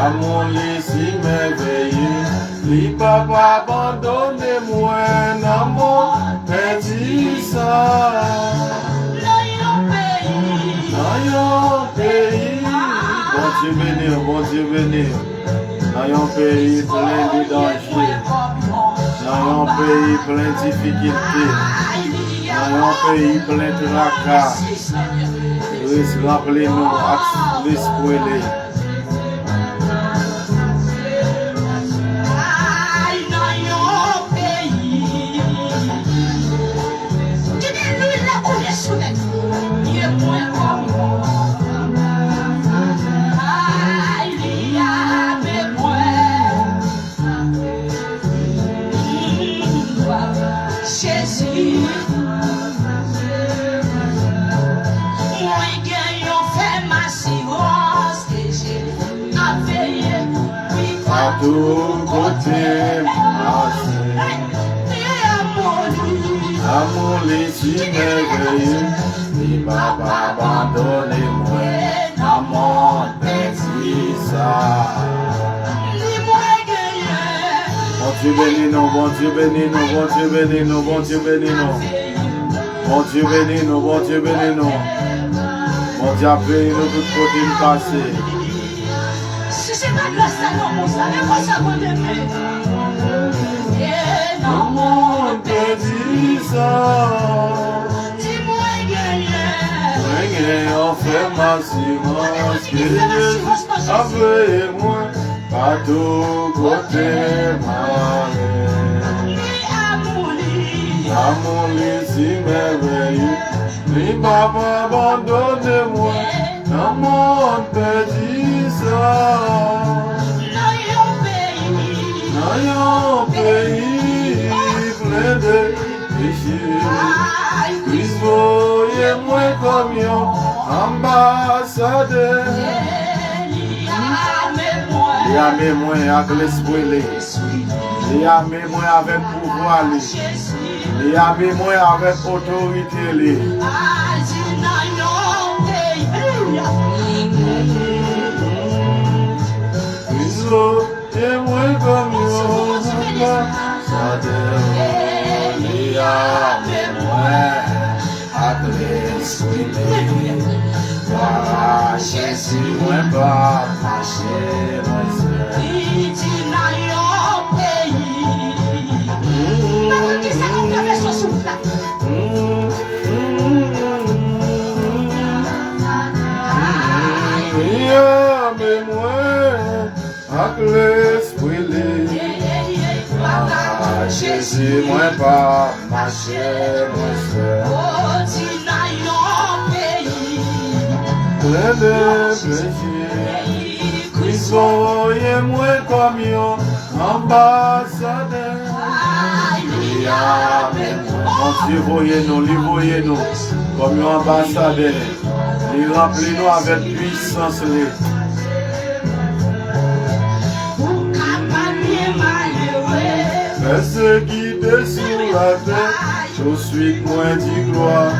Amour si merveilleux, li papa abandonné moi dans mon petit sang. Dans un pays, bon Dieu béni, dans un pays plein de dangers, dans un pays plein de difficultés, dans un pays plein de tracas. Rappelez-nous à l'esprit. À tout côté, amour si merveilleux, il m'a pas abandonné moi dans mon petit sang. Bon Dieu bénis nous, bon Dieu bénis nous, bon Dieu bénis nous, bon Dieu bénis nous. Bon Dieu bénis nous, bon Dieu bénis nous. Bon Dieu bénis nous tout côté de passé. Si c'est pas grâce à nous, mon sang, mais moi ça va t'aimer. Et non, mon petit sang. Dis-moi, gagné, on fait maximum. Que Jésus a fait moi, pas tout côté, amour si merveilleux, ni papa abandonne moi, dans mon petit sang. Dans un pays plein de péchés, Christ voyez-moi comme un ambassadeur. Il y a mes moyens avec l'esprit, il y a mes moyens avec pouvoir, il y a mes moyens avec autorité. Christ voyez-moi comme un ambassadeur. Il y a mes moyens avec l'esprit. Jésus, moi pas marcher, moi seul. Mais moi, avec l'esprit, Jésus, moi pas marcher, moi seul. Plein de péchés, Christ voyez-moi comme un ambassadeur. Mon Dieu, voyez-nous comme un ambassadeur. Il remplit nous avec puissance. Persécuté sur la terre, je suis moins de gloire.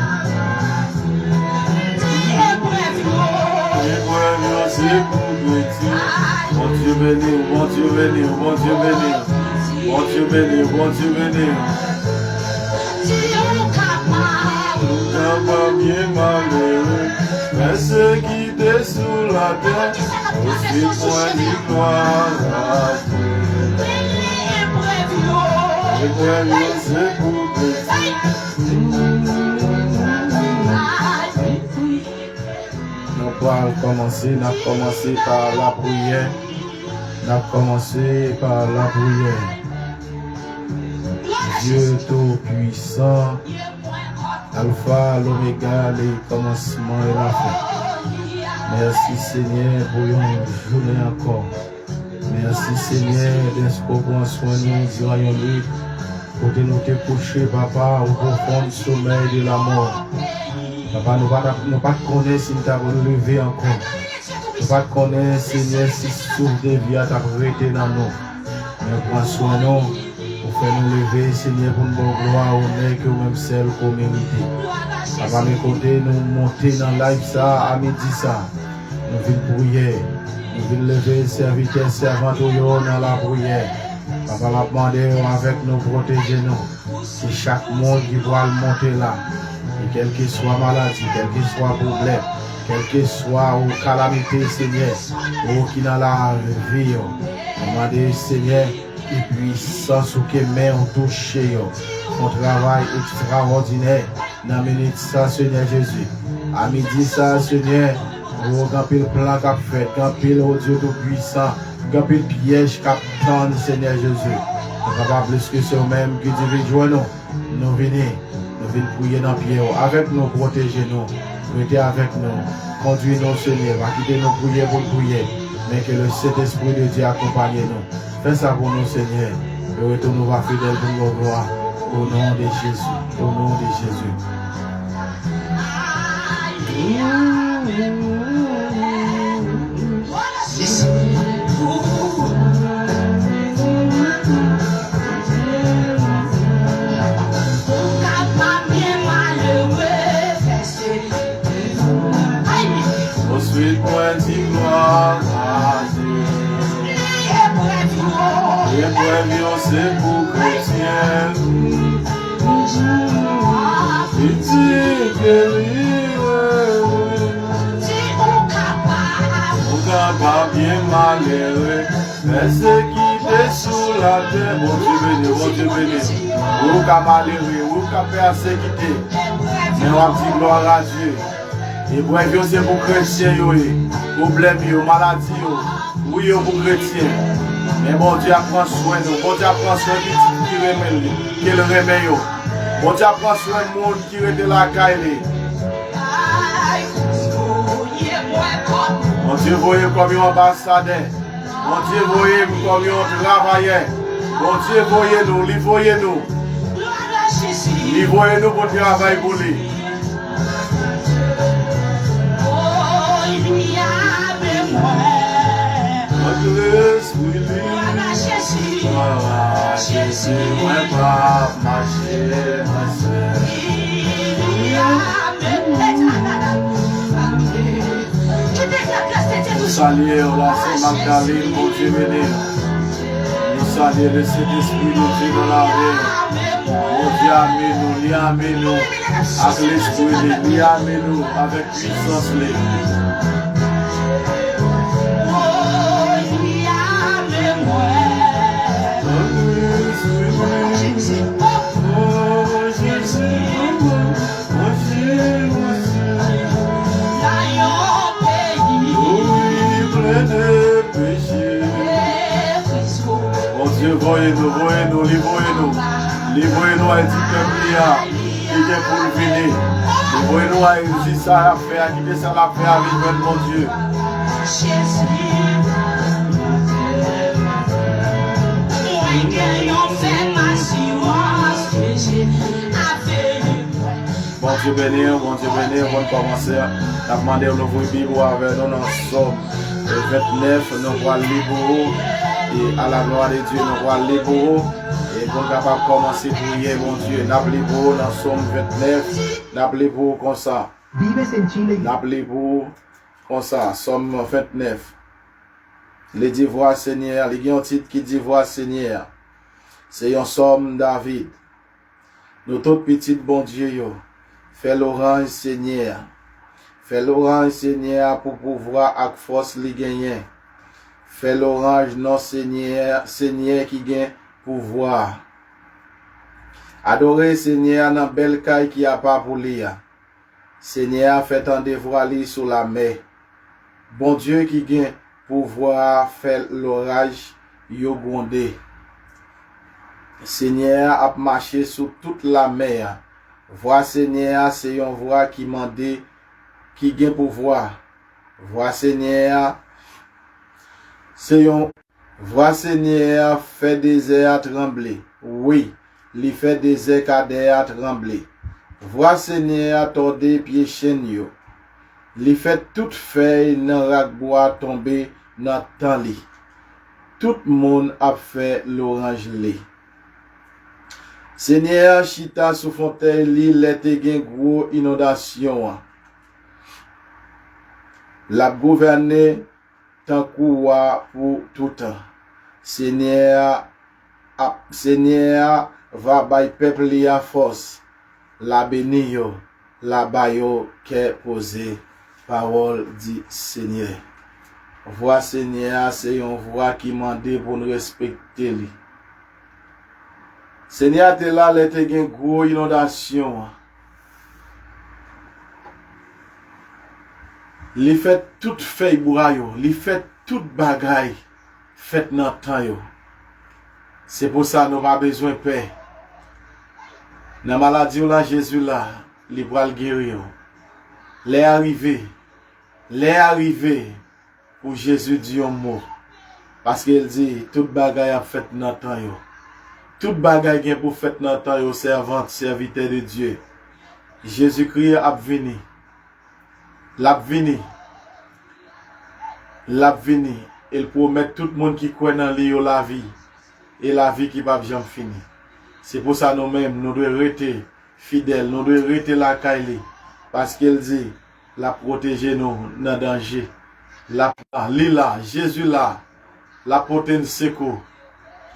C'est pour Dieu. Bon Dieu béni, bon Dieu béni, bon Dieu béni. Bon Dieu béni, bon Dieu béni. pas bien malheureux. Mais ceux qui étaient sous la terre, aussi point d'y gloire à Dieu. Les prévieux, c'est pour nous allons commencer, nous avons commencé par la prière. Nous avons commencé par la prière. Dieu Tout-Puissant, Alpha, l'Oméga, les commencements et la fin. Merci Seigneur pour une journée encore. Merci Seigneur d'être pour prendre soin de nous durant une nuit. Pour que nous te coucher, Papa, au profond sommeil de la mort. Papa, nous ne pas connaître si nous t'avons levé encore. Nous ne pas connaître, Seigneur, si souffle de vie à t'arrêter dans nous. Mais prends soin de nous. Pour faire nous lever, Seigneur, pour nous gloire, honneur, que nous-mêmes celle qu'on mérite. Papa, mes côtés, nous monter dans la life ça, à midi ça. Nous venons prier. Nous venons lever, serviteurs, servantes, dans la prière. Papa, m'a demandé avec nous, protéger nous. C'est chaque monde qui doit monter là. Et quelle que soit maladie, quel que soit problème, quelle que soit calamité, Seigneur, ou qui dans la vie, demandez, Seigneur, qui puissance ou que main ont touché, ton travail extraordinaire, dans minute ça, Seigneur Jésus. À midi ça, Seigneur, oh, quand il plan qu'a fait, quand il oh Dieu tout puissant, quand il piège qu'a tendre, Seigneur Jésus. Nous pas plus que ce même qui dirige nous. Nous venons prier dans pied, avec nous, protégez-nous, mettez avec nous, conduisez-nous, Seigneur, va quitter nous prier pour prier, mais que le Saint-Esprit de Dieu accompagne nous. Fais ça pour nous, Seigneur, et retourne-nous va fidèle pour nos gloires, au nom de Jésus, au nom de Jésus. Ensuite, point d'y gloire à Dieu. Les prévions, c'est pour chrétiens. Il dit que on capable bien malheureux. Mais ceux qui étaient sous la terre, bon Dieu béni, ou capable malheureux, ou capable persécuté. Mais on dit gloire à Dieu. Et pour c'est pour chrétiens, problème, maladie, oui, pour chrétiens. Mais bon Dieu prend soin de nous, bon Dieu prend soin de nous qui le remet. Bon Dieu prend soin de monde qui est de la caille. Bon Dieu voyez comme un ambassadeur. Bon Dieu voyez comme un travailleur. Bon Dieu voyez nous, lui voyez nous. Lui voyez nous pour travailler pour lui. Jésus, moi pas marcher, ma soeur. Nous saluons la Sainte Magdalene, mon Dieu béni. Nous saluons le Saint-Esprit de Dieu dans la vie. Mon Dieu, amène-nous, amène-nous, avec l'Esprit, amène-nous, avec puissance. Bon Dieu, voyez-nous, livrez-nous à un petit peuple qui est pour le venir. Livrez-nous à un ça à faire, qui est ça à faire avec mon Dieu. Bon Dieu béni, bon commencer. T'as demandé au nouveau Bible avec nous dans Somme 29, nous voyons libre et à la gloire de Dieu, nous voyons libre et nous sommes capables de commencer à prier, mon Dieu. Nous libre dans Somme 29, nous libre comme ça. Nous libre comme ça, Somme 29. Les devoirs Seigneur, il y a un titre qui dit Voix Seigneur. C'est un somme David. Nous tous petits bon Dieu, Fais l'orange, Seigneur. Fais l'orange, Seigneur, pour pouvoir avec force li gagner. Fais l'orange, non, Seigneur, Seigneur qui gagne pouvoir. Adorez, Seigneur, dans belle caille qui a pas pour lire. Seigneur, fais ton devoir li sur la mer. Bon Dieu qui gagne pouvoir faire l'orage, yo grondé. Seigneur a marché sur toute la mer. Voix Seigneur, c'est une voix qui m'a dit, qui gagne pouvoir. Voix Seigneur, c'est une voix Seigneur, fait des airs trembler. Oui, il fait des airs trembler. Voix Seigneur, tordé pied chêne yo. Il fait toute feuille dans ragbois tomber dans temps li. Tout le monde a fait l'orange li. Seigneur, chita sous fontaine li lete gen gros inondation. La gouverner tant koua pour tout temps. Seigneur va bay peuple li a force. La béni yo, la bayo ke posé. Parole dit Seigneur. Voix Seigneur, c'est une voix qui m'a dit pour nous respecter lui. Seigneur, t'es là, il y a une grosse inondation. Il fait toute feuille bourrayo, il fait toute bagaille, fait notre temps. C'est pour ça que nous n'avons pas besoin de paix. Dans la maladie, là, Jésus là, il va le guérir. Les arrivé pour Jésus dit un mot. Parce qu'il dit, toute bagaille a fait notre temps. Toute bagaille pour faire notre temps, servante, serviteur de Dieu. Jésus-Christ a venu. L'a venu. Il promet tout le monde qui croit dans lui la vie. Et la vie qui va jamais finir. C'est pour ça nous-mêmes, nous devons rester fidèles, nous devons rester la caille. Parce qu'il dit, la protéger nous dans le danger. Jésus là, la protéine secours.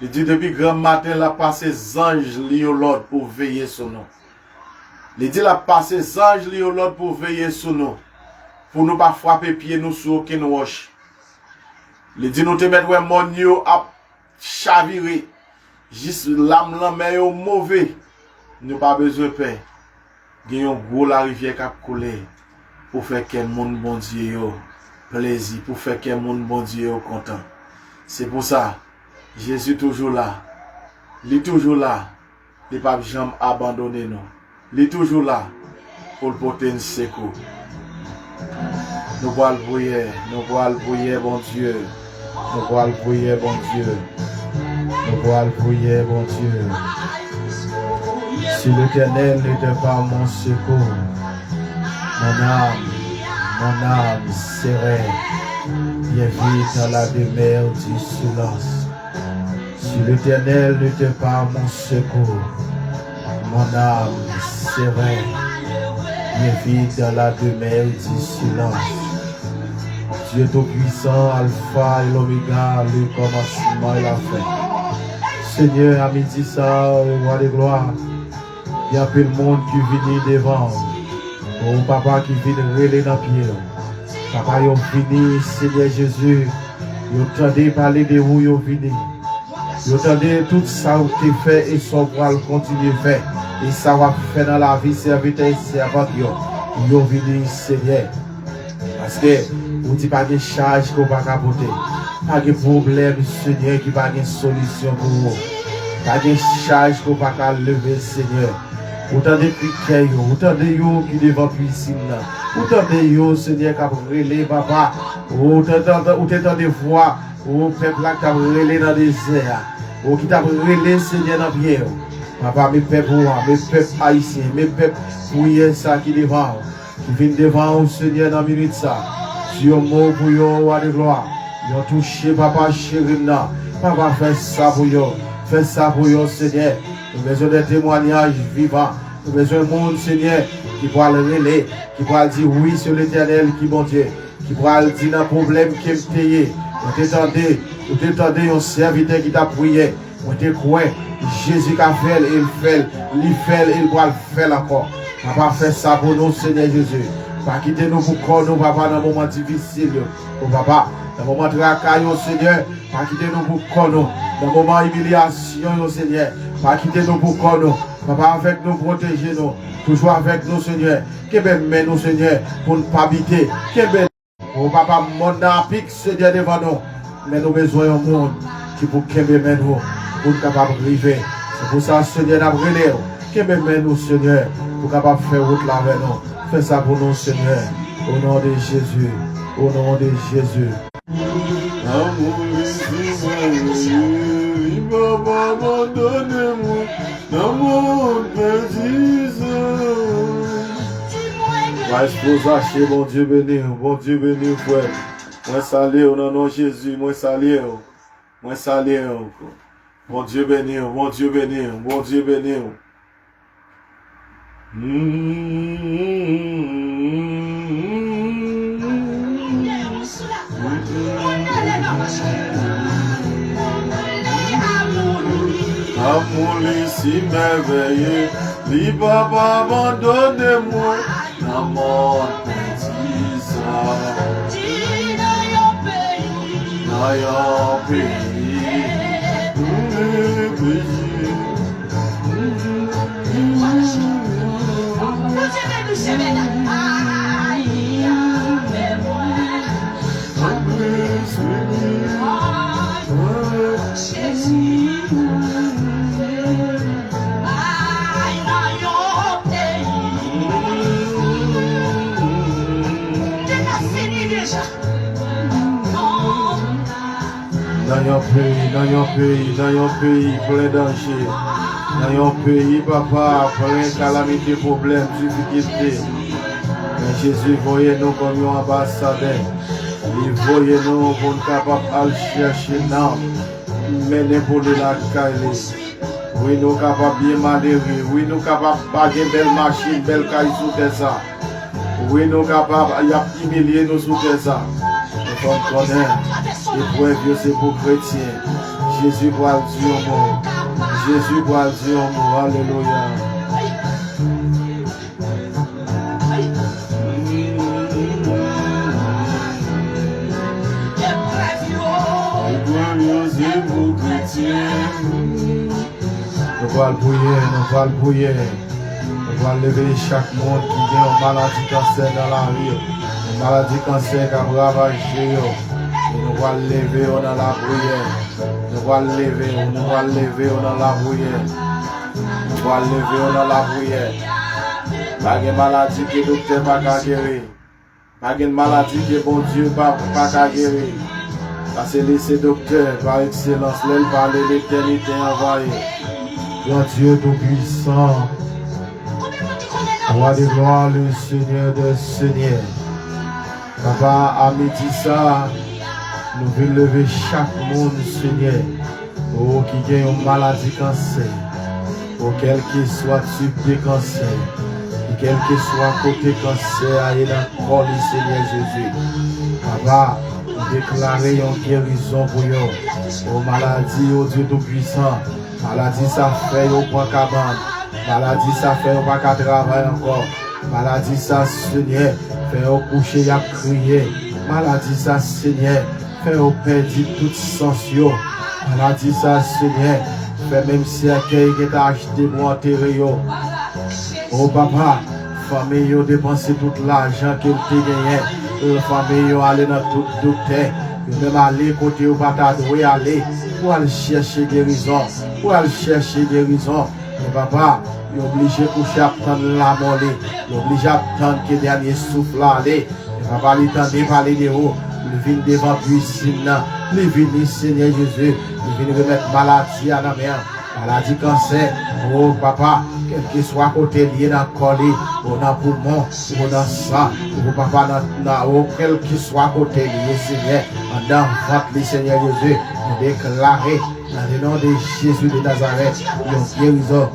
Il dit depuis grand matin, la passé anges li au l'ordre pour veiller sur nous. Il dit la passé anges li au l'ordre pour veiller sur nous. Pour nous pas frapper pied nous sur aucune roche. Il dit nous te mettre ouais mon yo à chavirer. Juste l'âme mais au mauvais. Nous pas besoin de paix. Gagnons gros la rivière qui a coulé pour faire que monde bon Dieu yo plaisir, pour faire que monde bon Dieu yo content. C'est pour ça Jésus toujours là. Il est toujours là. Il ne pas jamais abandonner nous. Il est toujours là pour le porter un secours. Nous allons prier, bon Dieu. Nous allons prier, bon Dieu. Nous allons prier, bon Dieu. Si l'Éternel n'était pas mon secours, mon âme serait bien vite dans la demeure du silence. Si l'Éternel n'était pas mon secours, mon âme serait bien vite dans la demeure du silence. Dieu Tout-Puissant, Alpha et l'Oméga, le commencement et la fin. Seigneur, à midi ça, roi de gloire, il y a peu de monde qui vient devant. Oh papa qui vient relais dans le pied. Papa, ils ont fini, Seigneur Jésus. Ils ont entendu parler de où ils ont fini. Ils ont entendu tout ça qui fait et son bras continuer à faire. Et ça va faire dans la vie, serviteur et servante. Ils ont fini, Seigneur. Parce que vous ne dites pas de charge qu'on va capoter. Pas de problème, Seigneur, qui va de solution pour vous. Pas de charge qu'on va lever, Seigneur. Autant de prières, autant de yo qui devant piscine, autant de yo, Seigneur, qui a relé, papa. Autant de voix, au peuple qui a relé dans le désert. Ou qui t'a relé, Seigneur, dans le pied. Papa, mes peuples, haïtiens, mes peuples, fouillez ça qui devant. Qui viennent devant, Seigneur, dans la minute ça. Si on mot pour yo, à de gloire. Ils ont touché, papa, chéri, papa, fais ça pour yo. Fais ça pour yo, Seigneur. Nous avons besoin de témoignages vivants. Nous avons besoin de monde, Seigneur, qui pourra le relayer, qui pourra dire oui sur l'Éternel, qui bon Dieu, qui pourra dire dans le problème qui est payé. Vous t'entendez un serviteur qui t'a prié. Vous te croyez, Jésus a fait, il fait, il pourra le faire encore. Papa, fais ça pour nous, Seigneur Jésus. Pas quitter nous pour corps, nous, papa, dans un moment difficile. Oh, papa, dans un moment de racaille, Seigneur. Pas quitter nous pour corps, nous. Dans un moment d'humiliation, Seigneur. Pas quitter nous pour corps, nous. Papa, avec nous, protéger nous. Toujours avec nous, Seigneur. Que ben nous, Seigneur, pour ne pas habiter. Que ben, oh, papa, mon pique, Seigneur, devant nous. Mais nous besoin d'un monde qui pour que ben nous, pour être capable de vivre. C'est pour ça, Seigneur, nous avons que ben nous, Seigneur, pour capable de faire route là avec nous. Fais ça pour nous, Seigneur. Au nom de Jésus. Au nom de Jésus. Amour, il va m'abandonner-moi. Amour, va exposer, mon Dieu béni, frère. Moi salé au nom de Jésus, moi salé. Moi salé. Mon Dieu béni, mon Dieu béni, mon Dieu béni. Amour, si merveilleux, li papa abandonne-moi, dans mon petit sang. Dans yon pays, dans yon pays plein danger, dans yon pays papa plein calamité, problème, difficulté. Mais Jésus voyez nous comme un ambassadeur, il voyait nous pour nous capables de chercher nous, mener pour la caille. Oui, nous capables bien malheureux, oui, nous capables de payer belle machine, belle caille sous ça. Oui, nous capables d'humilier nous sous ça. Nous connaissons. L'épreuve, c'est pour chrétiens. Jésus va le dire au monde. Jésus va le dire au monde. Alléluia. L'épreuve, c'est pour chrétiens. Nous allons prier. Nous allons lever chaque monde qui a une maladie cancer dans la vie. Une maladie cancer qui a ravagé. Nous allons lever dans la prière. Nous allons lever dans la prière. Nous allons lever dans la prière. Pas de maladie que le docteur n'a pas guérir. Pas de maladie que bon Dieu n'a pas guérir. Parce que laissez docteur par excellence, l'aile par l'éternité envahie. Grand Dieu tout-puissant, roi de gloire, le Seigneur des Seigneurs. Papa, à midi ça, nous voulons lever chaque monde, Seigneur, oh, qui a une maladie cancer, oh, quel que soit type de cancer, quel que soit côté cancer, et dans le corps du Seigneur Jésus. Papa, déclarer une guérison pour eux, aux maladies, au Dieu tout-puissant. Maladie, ça fait au point cabane. Maladie, ça fait au pas qu'à travailler encore. Maladie, ça, Seigneur, fait au coucher, à crier. Maladie, ça, Seigneur, fait au perdu tout sens. Maladie, ça, Seigneur, fait même si accueil qui t'a acheté pour enterrer. Oh, papa, famille, yo dépensé tout l'argent qu'il t'a gagné. La famille, yo allé dans tout docteur. Yo même aller côté où pas t'adouer aller. Pour aller chercher guérison. Pour aller chercher guérison. Mais papa, il est obligé de coucher à prendre la molée. Il est obligé à attendre que le dernier souffle aller. Et papa, il tente de parler de haut. Il vient devant puissant. Il vient, Seigneur Jésus. Il vient remettre maladie à la mer. Maladie cancer. Oh papa, quel que soit côté lié dans le corps, ou dans le poumon, ou dans ça, ou papa, dans quel que soit côté lié, Seigneur, dans le ventre, Seigneur Jésus, nous déclarer dans le nom de Jésus de Nazareth, une guérison.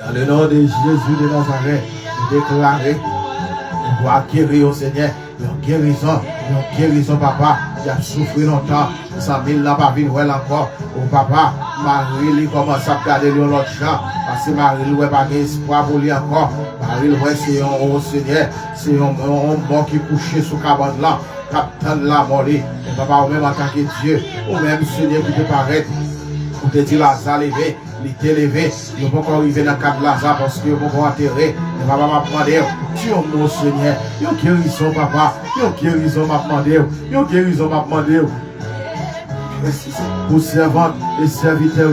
Dans le nom de Jésus de Nazareth, nous déclarer, nous doit guérir au Seigneur, une guérison, papa, qui a souffert longtemps, 100 000 n'a pas vu encore, oh papa, Marie lui commence à regarder l'autre gens. Parce que Marie lui n'a pas d'espoir pour lui encore. Marie lui c'est un oh Seigneur, c'est un mort qui couché sous cabane là. Capitaine la mort. Et papa, ou même en tant que Dieu, ou même Seigneur qui peut paraître. Pour te dire Lazare levé, il était levé, il ne peut pas arriver dans le cadre de Lazare parce qu'il ne peut pas enterrer. Et papa m'a demandé, Dieu mon Seigneur, il y a guérison papa, il y a guérison m'a demandé, il y a guérison m'a demandé. Pour servante et serviteur,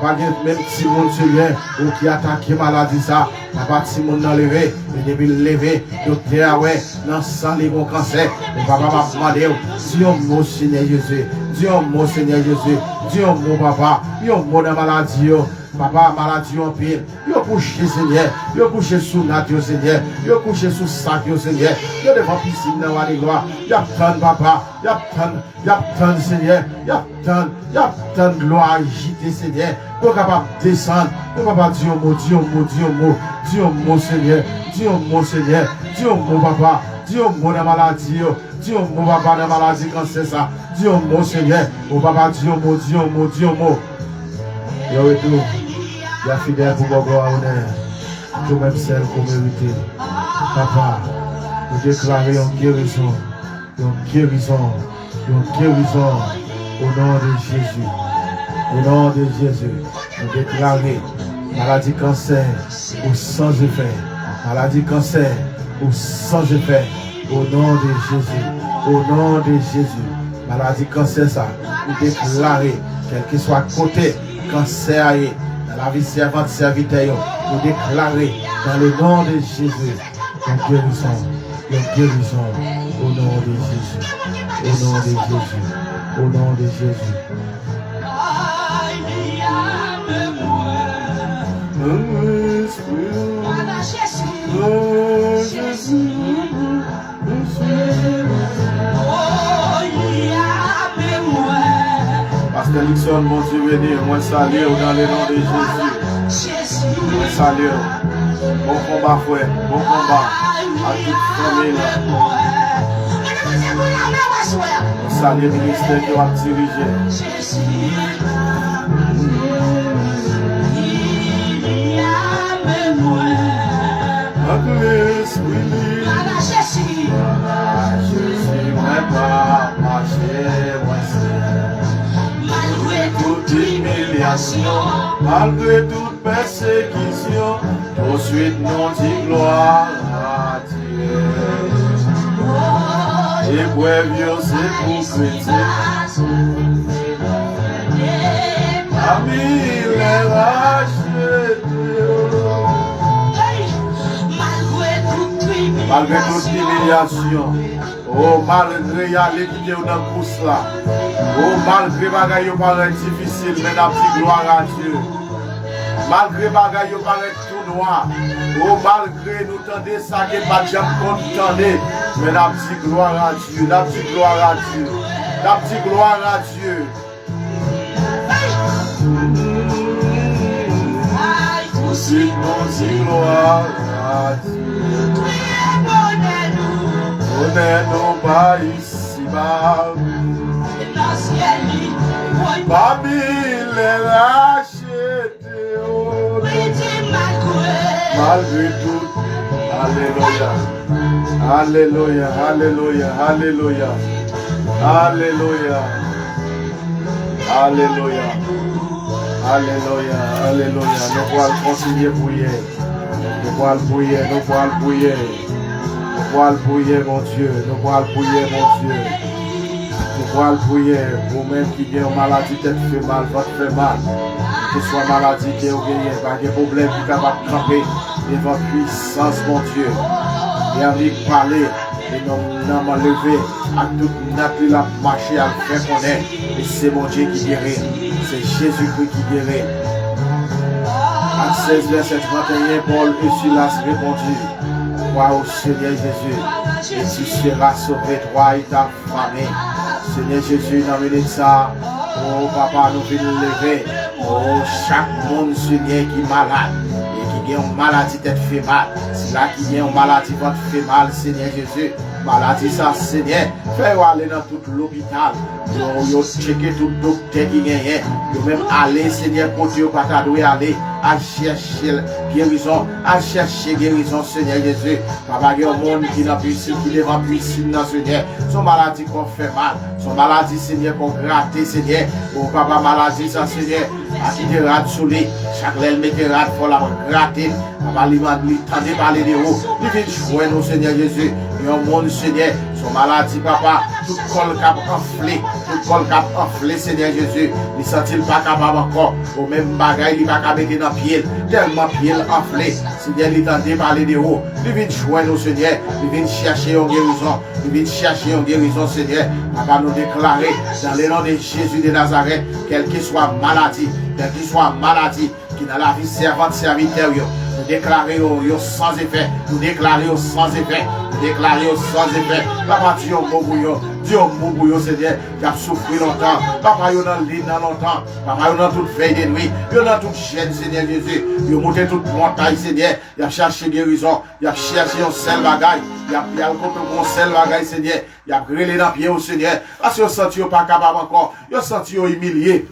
papa même si mon Seigneur, ou qui attaque maladie ça, papa si mon enlevé, et depuis levé, docteur ouais, dans sang les bons cancer, et papa m'a demandé, Dieu mon Seigneur Jésus, Dieu mon Seigneur Jésus, Dieu mon papa, Dieu mon maladie, papa maladie en pile, yo couché Seigneur, yo couché sous nature Seigneur, yo couché sous sac Seigneur, yo devant piscine dans la gloire, y'a tant papa, y'a tant Seigneur, y'a tant gloire agitée Seigneur, pour capable descendre, pour papa Dieu mon Seigneur, Dieu mon Seigneur, Dieu mon papa, Dieu mon maladie, Dieu mon papa dans maladie quand c'est ça, Dieu mon Seigneur, mon papa Dieu mon, yo retour. Il y a fidèle pour gloire honneur, tout même celle qu'on mérite. Papa, nous déclarons une guérison au nom de Jésus. Au nom de Jésus, nous déclarons maladie cancer ou sans effet. Maladie cancer ou sans effet. Au nom de Jésus. Au nom de Jésus. Maladie cancer ça, nous déclarons, quel que soit côté cancer dans la vie servante serviteur, nous déclarer dans le nom de Jésus, la guérison au nom de Jésus, au nom de Jésus, au nom de Jésus. Pasteur Nixon, mon Dieu béni, moi salue dans le nom de Jésus. Moi salue. Bon combat, frère. Bon combat. À toute famille. Moi salue le ministère qui va diriger. Malgré toute persécution, poursuite non dit gloire à Dieu. Épreuve, c'est pour chrétien. Ami, les rachetés. Malgré toute humiliation, oh, malgré y qui est dans la course là, oh, malgré bagaille paraît difficile, mais la petite gloire à Dieu. Malgré bagaille paraît tout noir, oh, malgré nous tendez ça qui n'est pas déjà contendé, mais la petite gloire à Dieu, la petite gloire à Dieu, la petite gloire à Dieu. Aussi non gloire à Dieu. Honnête pas ici-bas. Babi les rachetés. Malgré tout. Alléluia. Alléluia. Alléluia. Alléluia. Alléluia. Alléluia. Alléluia. Alléluia. Nous allons continuer à prier. Nous allons prier. Nous allons prier. Nous allons prier, mon Dieu. Nous allons prier, mon Dieu. Nous allons prier. Vous-même qui avez une maladie, tête fait mal, votre fait mal. Que ce soit maladie qui est gagnée, pas de problème, qui est capable de camper devant puissance, mon Dieu. Et avec parler, et nous m'en lever, à toute nature, la marcher, à le faire connaître. Et c'est mon Dieu qui guérit. C'est Jésus-Christ qui guérit. Acte 16, verset 31, Paul et Silas répondit, crois au Seigneur Jésus, et tu seras sauvé, toi et ta famille. Seigneur Jésus, dans le ça, oh papa, nous venons lever, oh chaque monde, Seigneur, qui est malade, et qui a une maladie tête fait mal, c'est là qui a une maladie votre fait mal, Seigneur Jésus, Maladie ça, Seigneur. Fais-yo aller dans tout l'hôpital. Yo checker tout docteur qui gagne. Yo même aller, Seigneur, pour Dieu, pas t'adouer aller. À chercher guérison. À chercher guérison, Seigneur Jésus. Papa, il y a un monde qui n'a piscine, qui devant piscine dans Seigneur. Son maladie qu'on fait mal. Son maladie, Seigneur, qu'on gratte, Seigneur. Oh, papa, maladie ça, Seigneur. À qui te rate sous lui. Chaque l'aile mette rate, faut la gratter. Papa, lui tendez parler de haut. Il vient jouer nous, Seigneur Jésus. Il y a un monde, Seigneur. Son maladie, papa. Tout col cap enflé. Tout col cap enflé, Seigneur Jésus. Il sentit pas capable encore. Au même bagaille, il va pas mettre dans pied. Tellement pied enflé. Seigneur, il tendez parler de haut. Il vient jouer nous, Seigneur. Il vient chercher une guérison. Il vient chercher une guérison, Seigneur. Papa, nous déclarer dans le nom de Jésus de Nazareth, quelle que soit maladie, quelle que soit maladie, qui dans la vie servante, serviteur, nous déclarer sans effet, nous déclarer sans effet, nous déclarer sans effet. Papa, Dieu, Dieu, Seigneur, qui a souffert longtemps. Papa, il y a dans l'île longtemps. Papa, il y a dans toute veille de nuit. Il y a dans toute chaîne, Seigneur Jésus. Il y a monté toute montagne, Seigneur. Il a cherché guérison. Il a cherché un seul bagaille. Il a contre un seul bagaille, Seigneur. Il a grêlé dans le pied au Seigneur. Parce qu'il a senti pas capable encore. Il a senti humilié.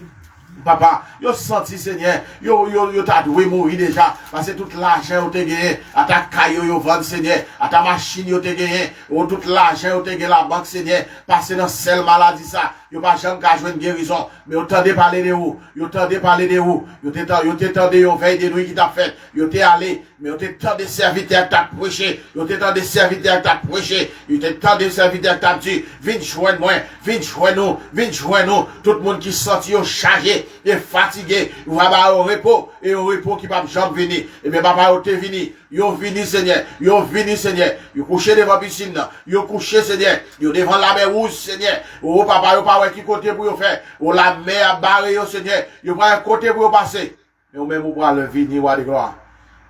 Papa, yo senti Seigneur, yo t'a doué mourir déjà, parce que tout l'argent yo te gagné, à ta caillou yo vendre Seigneur, à ta machine yo te gagné, ou tout l'argent yo te gagné la banque Seigneur, parce que dans celle maladie ça, yo pas jamais qu'à jouer une guérison, mais yo tendez parler de où, yo tendez parler de où, yo t'entendez yo veille de nuit qui t'a fait, yo t'es allé, mais yo t'entendez serviteur t'a prêché, yo t'entendez serviteur t'a prêché, yo t'entendez serviteur t'a dit, viens joindre moi, viens joindre nous, tout le monde qui sorti yo chargé, et fatigué, vous va au repos, et au repos qui va jamais venir. Et bien, papa, yo vini, Seigneur, yo couché devant la piscine, yo couché, Seigneur, yo devant la mer rouge, Seigneur, oh, papa, yo pas qui côté pour yo faire, oh, la mer barré, yo, Seigneur, yo pas un côté pour yo passer. Mais ou même, vous pouvez le vini, ou de gloire.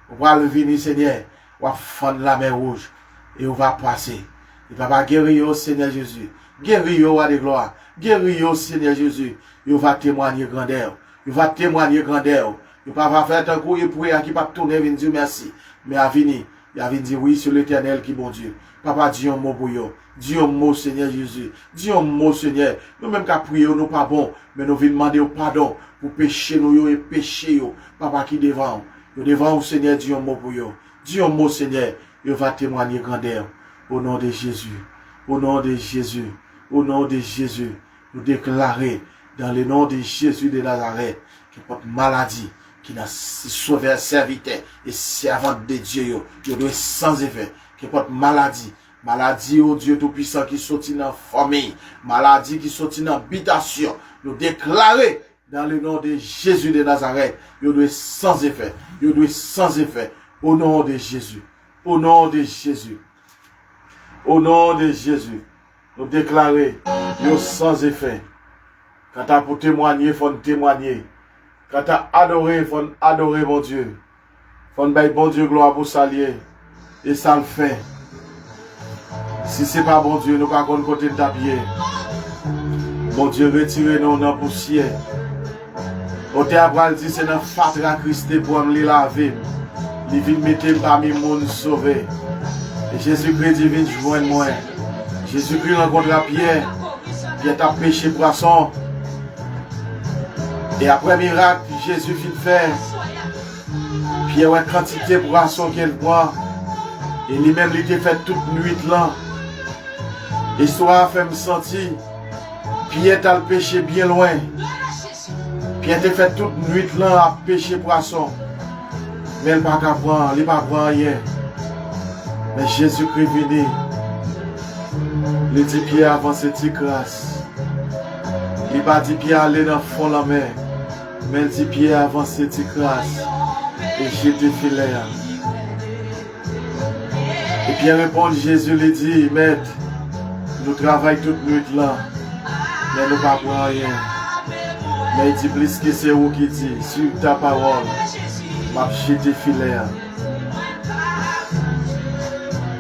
Vous pouvez le vini, Seigneur, ou fendre la mer rouge, et on va passer. Et papa, guéris yo, Seigneur Jésus, guéris yo, ou de gloire, guéris yo, Seigneur Jésus. Il va témoigner grandeur. Il va témoigner grandeur. Il va pas faire un coup et prier qui va tourner et dire merci. Mais à venir, il va dire oui sur l'éternel qui est bon Dieu. Papa, dis un mot pour eux. Dis un mot, Seigneur Jésus. Dis un mot, Seigneur. Nous même qu'à prier, nous pas bon. Mais nous venons demander pardon pour pécher nous et pécher yo. Papa qui devant. Nous devant, Seigneur, dis un mot pour eux. Dis un mot, Seigneur. Il va témoigner grandeur. Au nom de Jésus. Au nom de Jésus. Au nom de Jésus. Nous déclarer dans le nom de Jésus de Nazareth, qui porte maladie, qui n'a sauvé serviteur et servante de Dieu, qui doit sans effet, qui porte maladie, oh Dieu Tout-Puissant, qui sortit dans la famille, maladie qui sortit dans l'habitation, nous déclarer dans le nom de Jésus de Nazareth, il doit sans effet, au nom de Jésus, au nom de Jésus, au nom de Jésus, nous déclarer, il sans effet. Quand t'as pour témoigner, faut témoigner. Quand t'as adoré, faut adorer mon Dieu. Faut bailler bon Dieu gloire pour s'allier. Et ça le fait. Si c'est pas bon Dieu, nous pas qu'on côté de t'habiller. Bon Dieu, retirez-nous dans la poussière. Au théâtre, dit c'est dans fatra Christ pour me laver. Il vient mettre parmi les monde sauvé. Et Jésus-Christ vient joindre moi. Jésus-Christ rencontre la Pierre. Pierre t'a péché poisson. Et après miracle, Jésus fit faire. Pierre a une quantité de poisson qu'elle prend. Et lui-même, il était fait toute nuit là. Et soit fait me sentir. Pierre t'a le péché bien loin. Pierre était fait toute nuit là à pêcher poisson. Mais il n'a pas prendre, il n'a pas prendre rien. Mais Jésus-Christ venu. Il dit Pierre avant cette grâce. Il n'a pas dit Pierre aller dans le fond de la mer. Mais il dit Pierre avant cette grâce. Et j'étais filet. Et Pierre répond, Jésus lui dit, Maître, nous travaillons toute nuit là. Mais nous ne pas prendre rien. Mais il dit plus que c'est vous qui dit, sur ta parole, m'a jeté filet.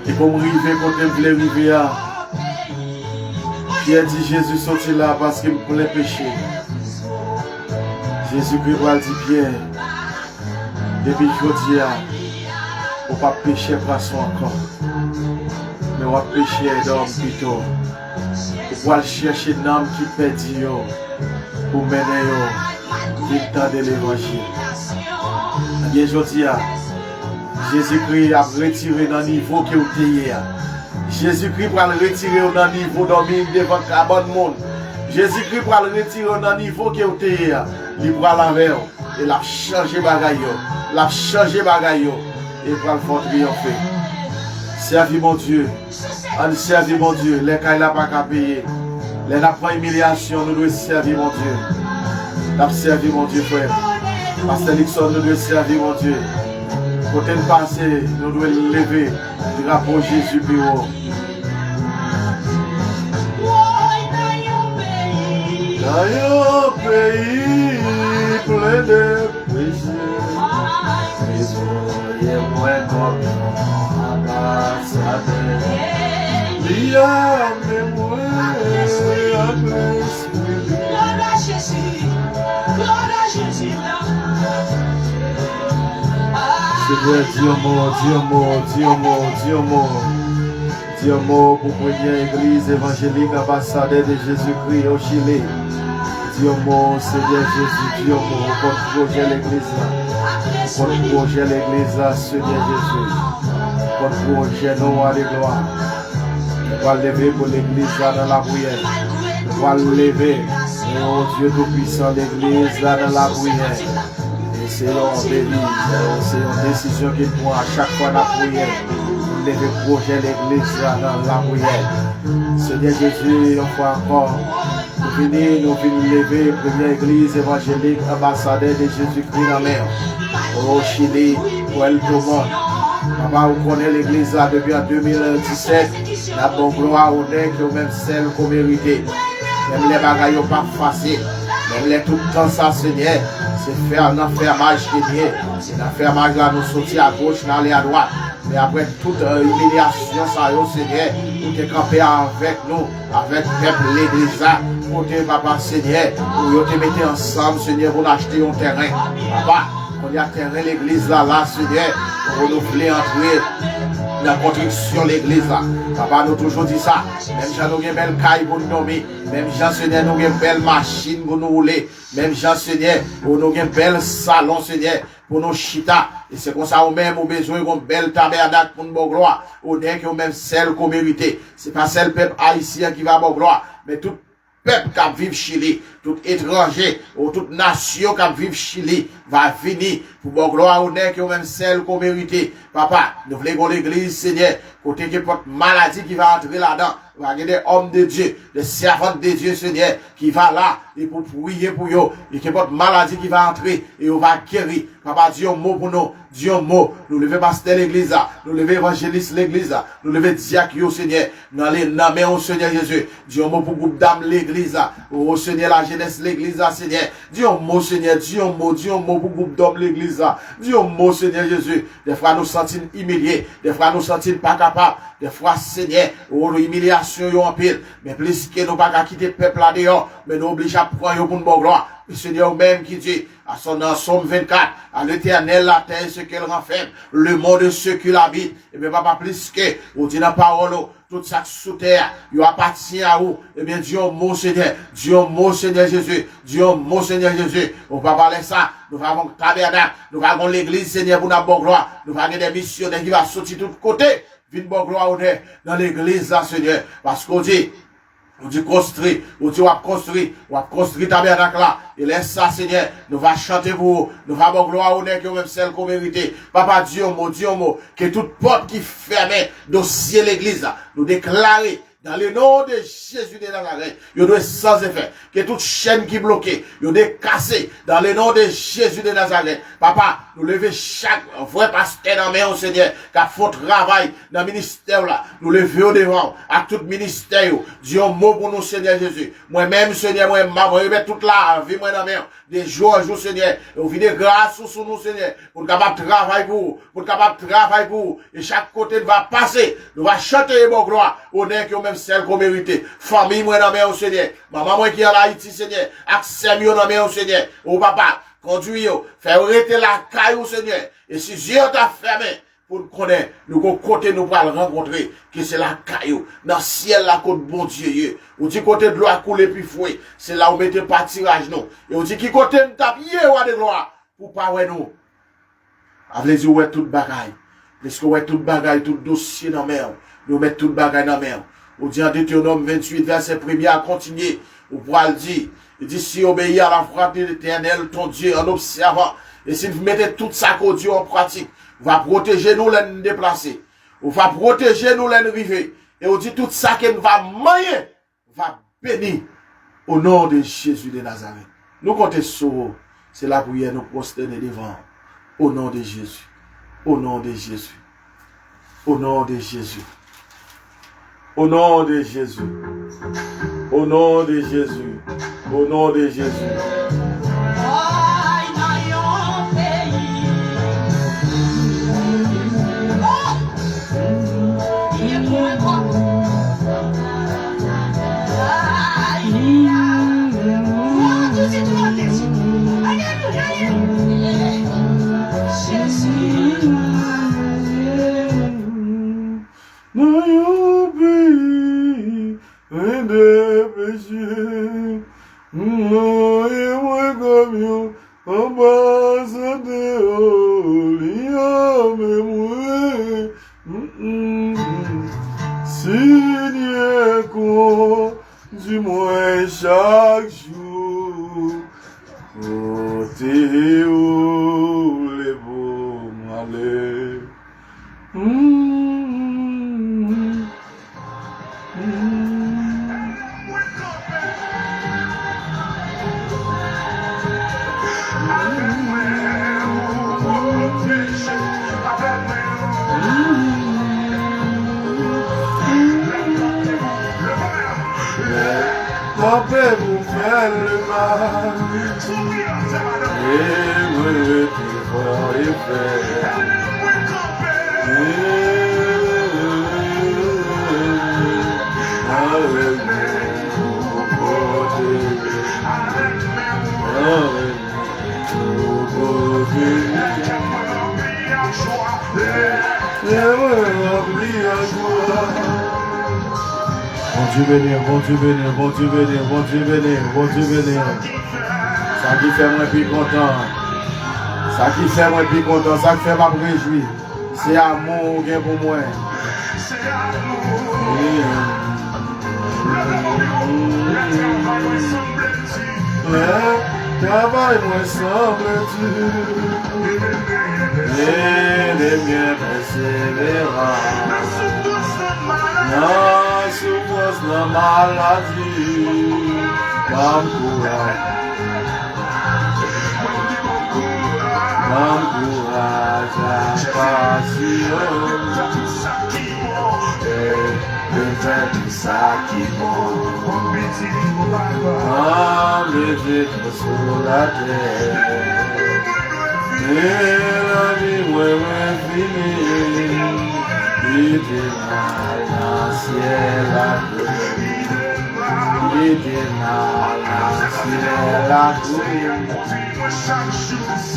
Et pour me arriver quand je voulais arriver, Pierre dit Jésus sorti là parce qu'il me voulait pécher. Jésus-Christ va dire Pierre, depuis aujourd'hui, on ne peut pas pécher poisson encore. Mais on va pécher d'homme plutôt. On va chercher d'homme qui perdit pour mener du temps de l'évangile. Bien, je dis, Jésus-Christ a retiré dans le niveau que vous êtes. Jésus-Christ va le retirer dans le niveau dormir devant le bon monde. Jésus-Christ va le retirer dans le niveau que vous êtes. Il va la vers et l'a changé bagaille. L'a changé bagaille et va le faire triompher. Servis mon Dieu. On servit mon Dieu. Les cas il n'a pas qu'à payer. Les n'a pas humiliation. Nous devons servir mon Dieu. Nous devons servir mon Dieu, frère. Pasteur Nixon, nous devons servir mon Dieu. Côté de passé, nous devons lever le drapeau Jésus plus haut. Dans un pays plein de péchés, mais est moins comme ambassadeur. Il y a même moins Gloire à Jésus. Gloire à Jésus. Seigneur, dis un mot, dis un mot, dis un mot, dis un mot. Dis un mot pour première église évangélique ambassadeur de Jésus-Christ au Chili. Dis un mot, Seigneur Jésus, dis un mot contre projet l'église là. Contre projet l'église là, Seigneur Jésus. Contre projet nous à gloire. On va lever pour l'église là dans la prière. On va lever, oh Dieu tout-puissant, l'église là dans la prière. C'est une décision qu'il prend à chaque fois dans la prière. Nous lever projet l'église là dans la prière. Seigneur Jésus, une fois encore, nous venons lever première église évangélique ambassadeur de Jésus-Christ dans la mer. Au Chili, pour elle tout le monde. Papa, vous connaissez l'église là depuis en 2017. La bonne gloire au nez que même celle qu'on mérite. Même les bagailles pas faciles. Même les tout le temps ça, Seigneur. C'est faire un enfermage qui est. C'est un enfermage là, nous sortir à gauche, nous aller à droite. Mais après toute humiliation, ça y est, Seigneur, nous te camper avec nous, avec le peuple, l'église là. Pour te, Papa, Seigneur, pour te mettre ensemble, Seigneur, pour acheter un terrain. Papa, on y a terrain l'église là, Seigneur, pour renouveler entrer la construction de l'église là. Papa, nous toujours dit ça. Même si nous avons une belle caille pour nous nommer. Même Jean Seigneur, nous avons une belle machine pour nous rouler. Même Jean Seigneur, nous avons un bel salon, Seigneur, pour nous chita. Et c'est comme ça, nous même avons besoin d'une belle tabernacle pour nous gloire. Nous avons même celle qu'on mérite. C'est pas celle peuple haïtien qui va avoir gloire, mais tout peuple qui vit Chili, tout étranger ou toute nation qui vit Chili va venir pour bon gloire honneur que même celle qu'on mérite. Papa, nous voulons l'église, Seigneur, côté que porte maladie qui va entrer là-dedans. Va avoir des hommes de Dieu, des servantes de Dieu, Seigneur, qui va là et pour prier pour eux. Et que votre maladie qui va entrer et on va guérir. Papa, dis un mot pour nous. Dis un mot. Nous levons pasteur l'église là. Nous levons évangéliste l'église là. Nous levons diacre, Seigneur. Dans les noms au Seigneur Jésus. Dis un mot pour groupe d'âmes l'église là. Au Seigneur la jeunesse l'église là, Seigneur. Dis un mot, Seigneur. Dis un mot pour groupe d'hommes l'église là. Dis un mot, Seigneur Jésus. Des fois nous sentons humiliés. Des fois nous sentons pas capables. Des fois, Seigneur, humiliation en pile. Mais plus que nous pas quitter le peuple là dehors. Mais nous obligons à prendre pour une bonne gloire. Le Seigneur même qui dit, à son Somme 24, à l'éternel la terre ce qu'elle renferme, le monde ce qu'il habite. Et bien, pas plus que, on dit dans la parole, tout ça sous terre, il appartient à vous. Et bien, Dieu, mon Seigneur, Dieu, mon Seigneur Jésus, Dieu, mon Seigneur Jésus. On va parler ça. Nous avons tabernacle, nous avons l'église, Seigneur, pour notre bonne gloire. Nous avons des missionnaires qui vont sortir de tous côtés. Vine bon gloire dans l'église là, Seigneur. Parce qu'on dit construire, on dit on va construire tabernacle là. Et laisse ça, Seigneur. Nous va chanter pour vous. Nous va bon gloire que même celle qu'on mérite. Papa, Dieu mot, que toute porte qui ferme dossier l'église là, nous déclarer dans le nom de Jésus de Nazareth, il doit sans effet. Que toute chaîne qui est bloquée, il doit casser dans le nom de Jésus de Nazareth. Papa, nous levons chaque vrai pasteur dans main au Seigneur, qui a fait travail dans le ministère là. Nous levons au devant, à tout ministère. Dieu mot pour nous, Seigneur Jésus. Moi-même, Seigneur, moi, je mets toute la vie, moi, dans main. Des jours à jour, Seigneur. Et on vit des grâces sur nous, Seigneur. Pour capable de travailler pour vous. Pour capable de travailler pour vous. Et chaque côté va passer. Nous va chanter bon gloire. Honneur que même celle qu'on mérite. Famille, moi, dans main au Seigneur. Maman, moi, qui est en Haïti, Seigneur. Accès, moi, dans main au Seigneur. Au papa. Conduis, fais arrêter la caille au Seigneur. Et si Dieu t'a fermé, pour nous connaître, nous côté nous pour le rencontrer, que c'est la caillou, dans le ciel la côte bon Dieu, on dit côté de l'eau à couler puis fouet, c'est là où mettez pas tirage nous, et on dit qui côté nous tapier ou de gloire, pour pas ouais nous. Avec les yeux tout bagaille, parce que ouais tout bagaille, tout dossier dans mer, nous mettons tout bagaille dans mer. On dit en Deutéronome 28, verset 1er à continuer, on pourra le dire, il dit si obéis à la voix de l'Éternel, ton Dieu, en observant, et si vous mettez tout ça qu'au Dieu en pratique, va protéger nous les déplacer. On va protéger nous les river. Et on dit tout ça qu'on va manger, va bénir au nom de Jésus de Nazareth. Nous comptons sur c'est la prière nous prosterner devant. Au nom de Jésus. Au nom de Jésus. Au nom de Jésus. Au nom de Jésus. Au nom de Jésus. Au nom de Jésus. Seigneur, conduis-moi chaque jour, côté où les beaux m'aller. Ma paix vous fait le mal, et me fort et fait. Avec mon côté, bon Dieu bénir, bon Dieu bénir, bon Dieu bénir, bon Dieu bénir, bon Dieu bénir. Ça qui fait moi plus content. Ça qui fait moi plus content, ça qui fait moi réjouir. C'est amour qui est pour moi. Travail moi semble-t-il. Et les miens persévérants. La souffrance, la maladie, m'encourage à patience, et faire tout ça qui bon, enlever tout sur la terre, et la vie moi finie. Il était mal dans le ciel à il était mal dans le ciel à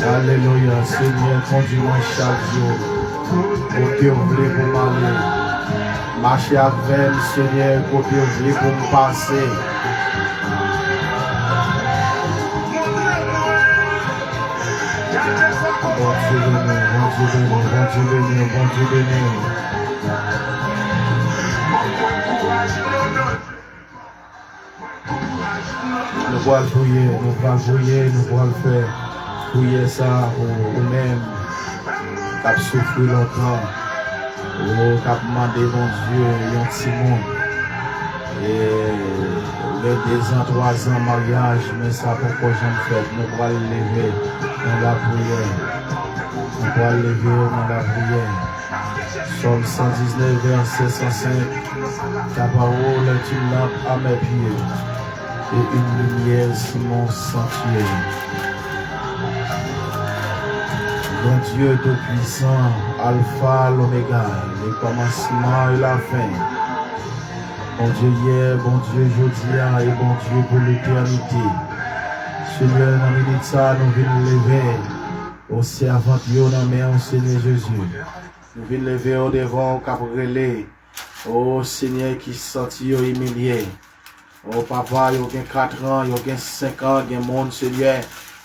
Alléluia, Seigneur, conduis-moi chaque jour. Côté ouvré pour m'aller. Marcher avec le Seigneur, côté ouvré pour me passer. Bon Dieu béni, bon Dieu béni, bon Dieu béni, bon Dieu béni. Nous allons prier, nous allons prier, nous allons faire. Prier ça pour nous-mêmes, qui ont souffert longtemps, qui ont demandé mon Dieu, un petit monde. Et 2 ans, 3 ans, mariage, mais ça pourquoi j'en fais. Nous allons lever dans la prière. Nous allons lever dans la prière. Psaume 119, verset 105. Ta parole est une lampe à mes pieds et une lumière sur mon sentier. Bon Dieu Tout-Puissant, Alpha, l'Oméga, le commencement et la fin. Bon Dieu hier, bon Dieu aujourd'hui et bon Dieu pour l'éternité. Seigneur, dans minute ça, nous venons lever au servant Dieu dans main au Seigneur Jésus. Nous venons lever au devant, cabrelé. Oh Seigneur, qui senti humilié. Oh papa, il y a 4 ans, il y a 5 ans, il y a monde, Seigneur.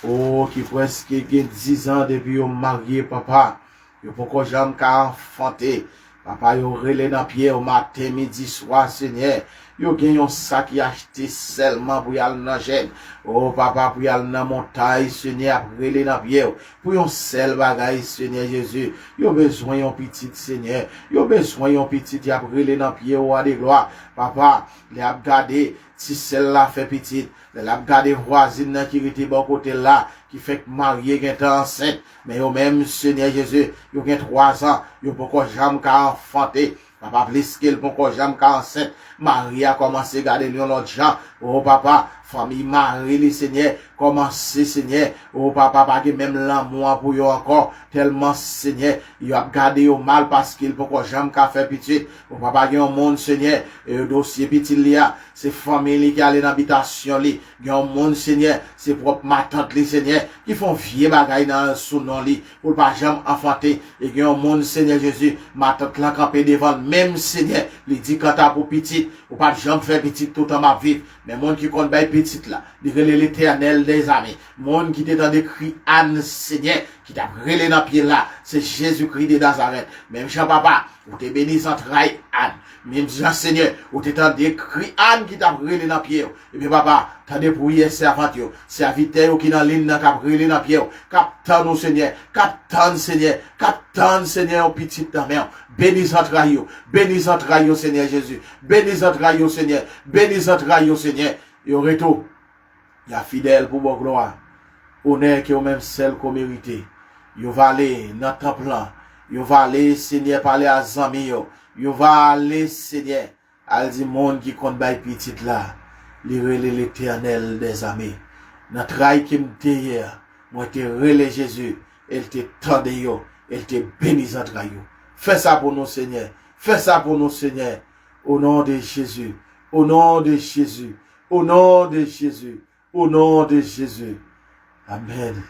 Oh, qui presque 10 ans depuis qu'ils marié, papa. Il n'y a pas jamais qu'à enfanter. Papa, il relé dans pied au matin, midi, soir, Seigneur. Il y a un sac qui acheté seulement pour y aller dans la gêne. Oh, papa, pour y aller dans la montagne, Seigneur, relé dans pied. Pour un seul bagage, Seigneur Jésus. Il y a besoin d'un petit, Seigneur. Il y a besoin d'un petit, il y a relé dans pied, au roi de gloire. Papa, il a gardé, si celle-là fait petit. Il a gardé voisine qui était bon côté là, qui fait que marié qui est enceinte. Mais au même, Seigneur Jésus, il y a 3 ans, il n'y a pas jamais qu'à enfanter. Papa, plus qu'il peut jamais qu'à enceinte. Marie a commencé à garder l'autre gens. Oh papa, famille Marie, le Seigneur, commencez, Seigneur. Oh papa, pas même l'amour pour eux encore. Tellement, Seigneur, il a gardé au mal parce qu'il peut jamais qu'à faire petit. Oh papa, il y a un monde, Seigneur, et le dossier petit là, c'est famille qui allait dans l'habitation, il y a un monde, Seigneur, c'est propre ma tante, Seigneur, qui font vieux bagaille dans son nom, pour pas jamais enfanter. Et il y a un monde, Seigneur Jésus, ma tante l'a campé devant, même Seigneur, il dit quand t'as pour petit, ou pas jamais faire petit tout en ma vie. Mais monde qui compte bien petit là, il relève l'Éternel des armées. Monde qui était dans des cris Anne, Seigneur, qui t'a relève dans pied là, c'est Jésus-Christ de Nazareth. Même Jean Papa, ou t'es béni sans trahi Anne. Même Jean Seigneur, ou t'es dans des cris Anne qui t'a relève dans pied. Et puis papa, t'as dépouillé serviteur, serviteur qui dans ligne t'a relève dans pied. Captain au Seigneur, captain Seigneur, au petit dans mer. Bénis entre rayon, bénis entre rayon, Seigneur Jésus. Bénis entre rayon, Seigneur. Bénis entre rayon, Seigneur. Et au retour, il y a fidèle pour vos gloire. Honneur qui est au même celle qu'on mérite. Il va aller dans le temple là. Il va aller, Seigneur, parler à Zami. Il va aller, Seigneur, à dire monde qui compte by petit là. Lire l'Éternel des armées. Notre rail qui me hier, moi te relais Jésus. Elle te tende yo. Elle te bénisse entre rayon. Fais ça pour nous, Seigneur. Fais ça pour nous, Seigneur. Au nom de Jésus. Au nom de Jésus. Au nom de Jésus. Au nom de Jésus. Amen.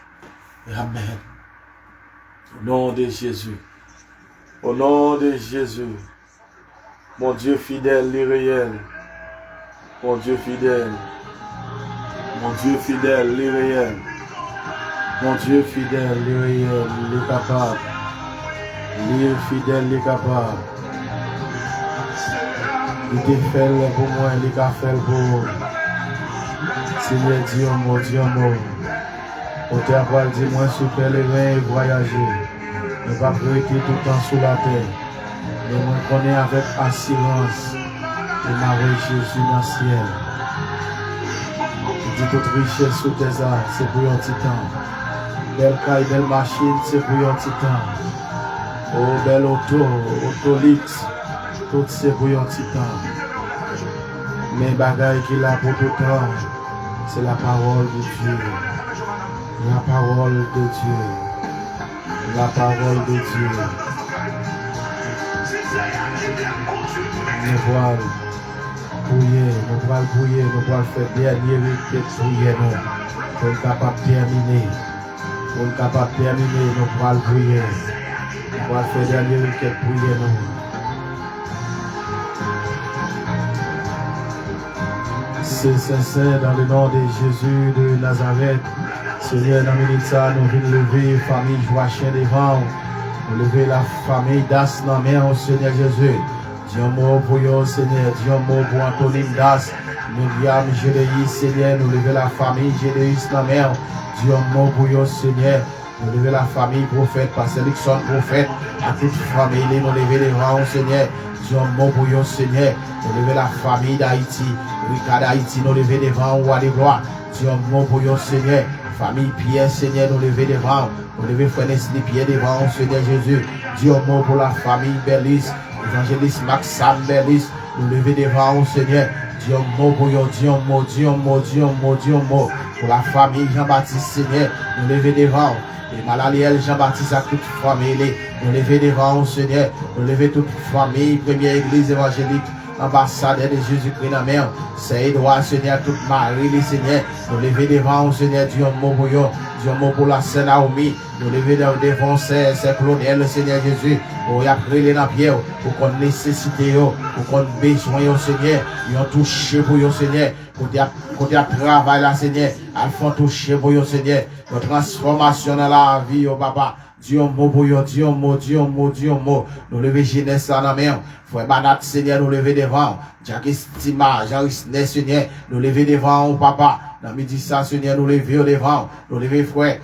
Amen. Au nom de Jésus. Au nom de Jésus. Mon Dieu fidèle, l'irréel. Mon Dieu fidèle. Mon Dieu fidèle, l'irréel. Mon Dieu fidèle, l'irréel, il est capable. Il est fidèle, il est capable. Il te fait pour moi, il est fait pour moi. Seigneur, Dieu mon Dieu mon. On t'a pas dit, moi, super les reins et voyager. Ne pas prêter tout le temps sous la terre. Mais moi, connais avec assurance. Et ma Jésus dans le ciel. Il dit toute richesse sous tes arts, c'est pour un petit temps. Belle caille, belle machine, c'est pour un petit temps. Oh, belle autolix, tout c'est pour un petit temps. Mais bagaille qu'il a pour tout temps, c'est la parole de Dieu. La parole de Dieu. La parole de Dieu. Nous voilà bouiller, nous voilà bouiller, nous voilà faire dernier week-end bouiller nous. Pour être capable de terminer. Pour être capable de terminer, nous voilà bouiller. Nous voilà faire dernier week-end bouiller nous. C'est sincère dans le nom de Jésus de Nazareth. Seigneur, dans minute ça, nous venons lever famille joie chien devant. Nous lever la famille d'As dans la main au Seigneur Jésus. Dis un mot pour vous, Seigneur. Dis un mot pour Antoine Das. Myriam, Gédéis, Seigneur. Nous lever la famille Gédéis dans la main. Dis un mot pour vous, Seigneur. Nous lever la famille prophète, Pasteur Lixon prophète. À toute famille, nous lever devant au Seigneur. Dis un mot pour vous, Seigneur. Nous lever la famille d'Haïti. Ricard d'Haïti, nous lever devant au roi des gloires. Dis un mot pour vous, Seigneur. Famille Pierre, Seigneur, nous lever devant. Nous lever frère Nestlé Pierre devant, Seigneur Jésus. Dis un mot pour la famille Bellis. Évangéliste Maxime Bellis. Nous lever devant, Seigneur. Dis un mot pour eux. Dis un mot, dis un mot, dis un mot, dis un mot. Pour la famille Jean-Baptiste, Seigneur. Nous lever devant. Et Malaliel Jean-Baptiste à toute famille. Nous lever devant, Seigneur. Nous lever toute famille. Première église évangélique. Ambassadeur de Jésus-Christ dans la mer. C'est Edouard, Seigneur, toute Marie, Seigneur. Nous lever devant, Seigneur, Dieu, un mot pour eux. Dieu mot pour la Sainte Naomi, nous lever devant ces Claudel, le Seigneur Jésus, pour y appeler les pierre, pour qu'on nécessite, pour qu'on besoin au Seigneur, ils ont touché pour le Seigneur, pour y travail là, Seigneur, ils font toucher pour le Seigneur, pour transformation dans la vie, oh papa. Dieu mot pour yo, Dieu mot. Nous lever jeunesse là dans main. Frère Banat, Seigneur, nous lever devant. Jacques Estima, Jean-Risnet, Seigneur, nous lever devant, oh papa. Dans midi ça, Seigneur, nous lever devant. Nous lever frère.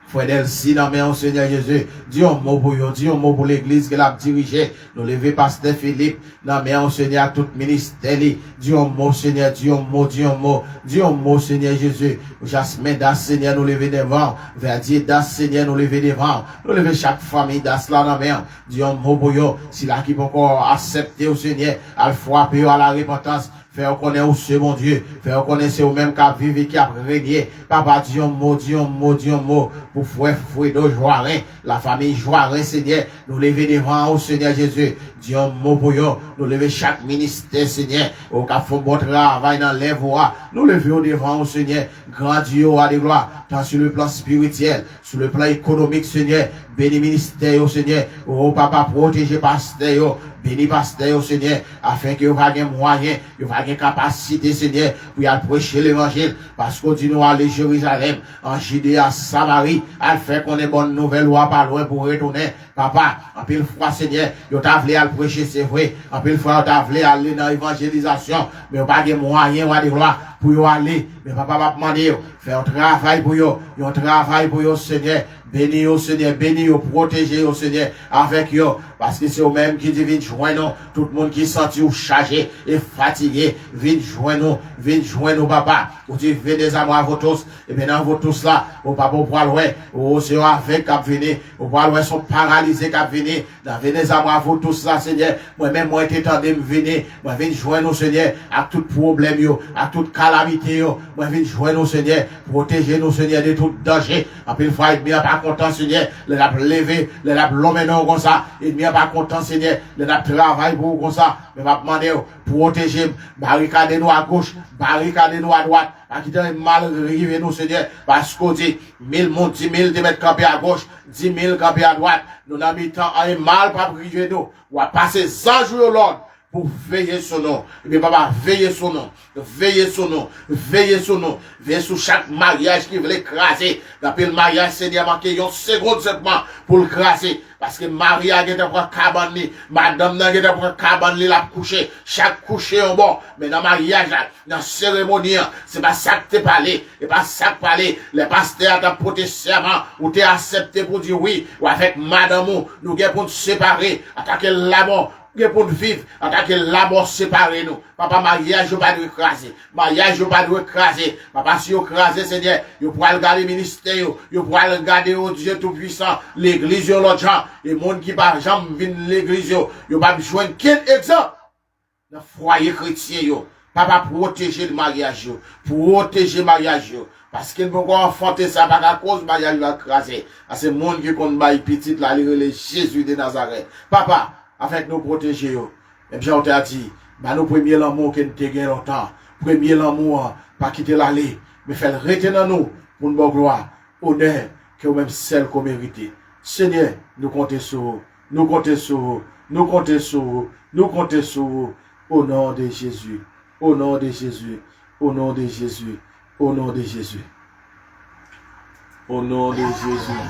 Frère Delcy, dans main, Seigneur Jésus. Dieu mot pour yo, Dieu mot pour l'église qu'elle a dirigée. Nous lever Pasteur Philippe, dans main, Seigneur, tout ministère. Dieu mot, Seigneur, Dieu mot, Seigneur Jésus. Jasmin das, Seigneur, nous lever devant. Verdier das, Seigneur, nous lever devant. Nous lever chaque famille das là dans main. Dieu mot pour yo. Si là qui peut encore accepter au Seigneur, à le frapper à la repentance. Faire connaître au second Dieu. Faire connaître au même qui a vécu, qui a régné. Papa, Dieu mot. Pour frère Fredo Joarin, la famille Joarin, Seigneur. Nous lever devant au Seigneur Jésus. Dieu mot pour yo. Nous lever chaque ministère, Seigneur. Au cas faut bon travail dans les voies. Nous lever devant au Seigneur. Grand Dieu à des gloires. Tant sur le plan spirituel, sur le plan économique, Seigneur. Béni ministère, Seigneur. Oh, papa, protégez pasteur, béni pasteur, Seigneur. Afin que vous ayez moyen, vous ayez capacité, Seigneur, pour y aller prêcher l'évangile. Parce qu'on dit nous aller Jérusalem, en Judée, à Samarie, à faire qu'on ait bonne nouvelle ou pas loin pour retourner. Papa, en pile fois, Seigneur, vous avez à prêcher, c'est vrai. En pile fois, vous avez à aller dans l'évangélisation. Mais vous n'avez pas de moyen ou de gloire pour y aller. Mais papa va demander, faire un travail pour vous, un travail pour vous, Seigneur. Bénis au Seigneur, bénis au protégez au Seigneur avec eux. Parce que c'est eux-mêmes qui disent, viens joindre tout le monde qui senti ou chargé et fatigué. Viens joindre nous, papa. Ou tu fais des amours à vous tous. Et bien, dans vous tous là, au papa, au poil, ouais, au c'est avec cap venir, au poil, ouais, sont paralysés cap venir. Dans des amours à vous tous là, Seigneur. Moi-même, moi, été tendu me venir. Moi, viens joindre nous, Seigneur, à tout problème, à toute calamité, moi, viens joindre nous, Seigneur. Protégez nous, Seigneur, de tout danger. En plus, il faut être bien pas content, Seigneur. Les l'a levé, les l'a l'homme comme ça. Et bien pas content, Seigneur. Les l'a travail pour comme ça. Mais va demander, protéger, barricadez nous à gauche, barricadez nous à droite. À qui t'en mal arrivé nous, Seigneur. Parce qu'on dit, 1000 montes, 10 000 de mettre campé à gauche, 10 000 campé à droite. Nous n'avons mis tant à mal pour arriver nous. On va passer 100 jours au l'ordre. Pour veiller sur nous. Et bien, papa, veillez sur nous. Veillez sur nous. Veillez sur nous. Veillez sur chaque mariage qui veut écraser. D'après le mariage, Seigneur, manqué une seconde seulement pour le craser. Parce que Marie a été pour cabane, madame n'a été pour cabane, la coucher. Chaque coucher en bon. Mais dans le mariage, dans la cérémonie, c'est pas ça que t'es parlé. Et pas ça que parlé. Les pasteurs t'ont porté serment, ou t'es accepté pour dire oui, ou avec madame, nous avons pour nous séparer, attaquer la mort. Pour vivre, en tant que la mort séparée nous. Papa, mariage, je pas de écraser. Mariage, je pas de écraser. Papa, si vous écrasez, Seigneur, vous pourrez regarder le ministère, vous pourrez regarder au Dieu Tout-Puissant, l'église, l'autre gens, et monde qui par jamais vient l'église, vous pas besoin de quel exemple? Dans le foyer chrétien, papa, protéger le mariage, protéger le mariage, parce qu'il peut pas enfanter ça, par à cause du mariage, va écraser. À ce monde qui compte bail petit, là, le Jésus de Nazareth. Papa, avec nous protéger, et bien, on t'a dit, bah, nous, premier l'amour qui nous gagné longtemps, premier l'amour, pas quitter l'aller, mais faire retenir nous, pour une bonne gloire, honneur, que même celle qu'on mérite. Seigneur, nous comptons sur vous, nous comptons sur vous, nous comptons sur vous, nous comptons sur vous, au nom de Jésus, au nom de Jésus, au nom de Jésus, au nom de Jésus. Au nom de Jésus.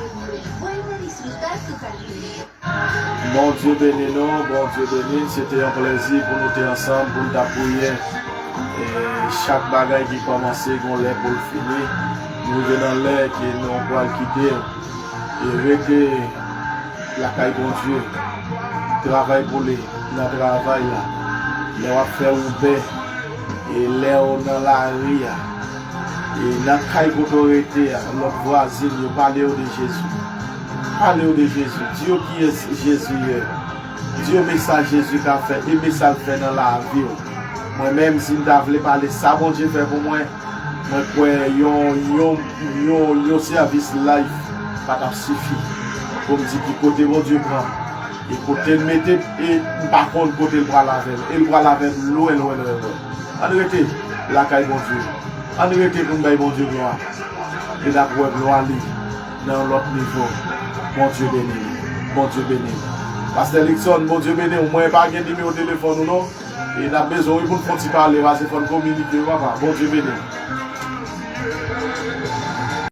Mon Dieu béni nous, bon Dieu béni, c'était un plaisir pour nous être ensemble, pour nous appuyer. Et chaque bagaille qui commençait, qu'on l'ait pour le finir, nous venons l'air qui nous va le quitter. Et rester la caille bon Dieu, travail pour lui, notre travail là, les va faire ouvert, et les dans la rue. Et dans la autorité, notre voisine, nous parlons de Jésus. Parlons de Jésus. Dieu qui est Jésus. Dieu met ça Jésus qui a fait. Et met ça fait dans la vie. Moi-même, si je voulais parler ça, bon Dieu fait pour moi. Moi, pour un service life, pas suffit. Comme dit, côté mon Dieu prend. Et côté le mettre, et par contre, côté le bras laver. Et le bras laver, loin. Arrêtez la caille, mon Dieu. En vérité, pour nous, bon Dieu, gloire. et d'après gloire dans l'autre niveau. Bon Dieu béni. Bon Dieu béni. Pasteur Lixon, bon Dieu béni, au moins pas de numéro de téléphone ou non. Et il a besoin pour nous parler, parce qu'il faut communiquer, papa. Bon Dieu béni.